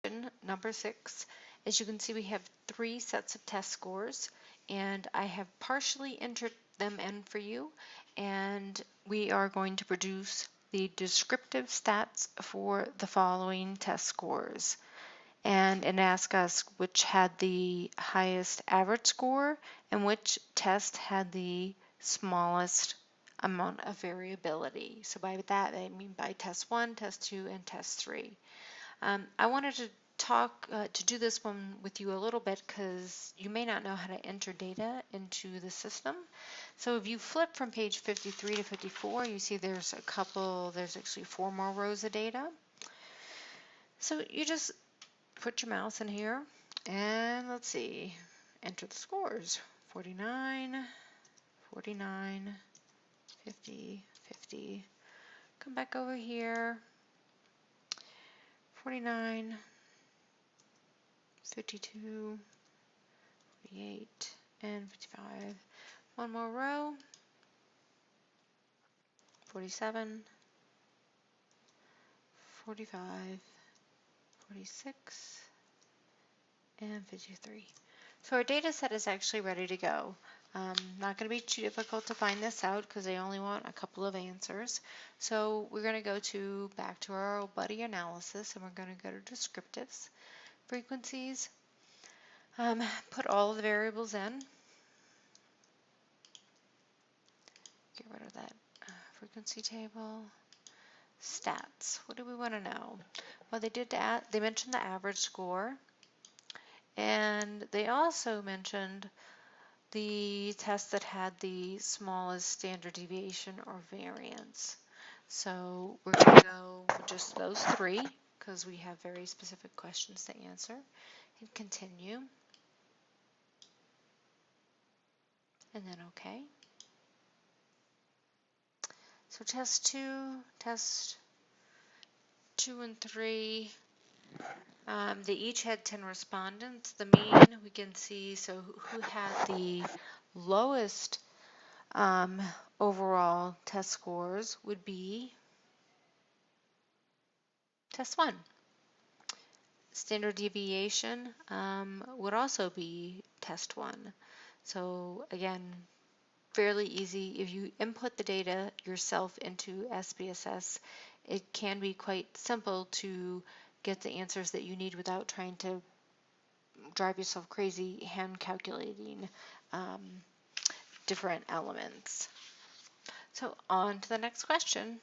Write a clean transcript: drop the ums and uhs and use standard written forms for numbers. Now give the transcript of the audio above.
question number 6. As you can see, we have 3 sets of test scores, and I have partially entered them in for you, and we are going to produce the descriptive stats for the following test scores. And ask us which had the highest average score and which test had the smallest amount of variability. So by that I mean by test 1, test 2, and test 3. I wanted to to do this one with you a little bit because you may not know how to enter data into the system. So if you flip from page 53 to 54, you see there's actually 4 more rows of data. So you just put your mouse in here and let's see, enter the scores. 49, 49, 50, 50. Come back over here. 49, 52, 48, and 55. One more row. 47, 45, 46, and 53. So our data set is actually ready to go. Not going to be too difficult to find this out because they only want a couple of answers. So we're going to go back to our buddy analysis, and we're going to go to descriptives, frequencies, put all of the variables in, get rid of that frequency table, stats. What do we want to know? Well, they mentioned the average score, and they also mentioned the test that had the smallest standard deviation or variance. So we're going to go with just those 3 because we have very specific questions to answer, and continue, and then OK. So test 2 and 3, they each had 10 respondents. The mean we can see, so who had the lowest overall test scores would be test 1. Standard deviation would also be test 1. So again, fairly easy. If you input the data yourself into SPSS, it can be quite simple to get the answers that you need without trying to drive yourself crazy hand calculating different elements. So on to the next question.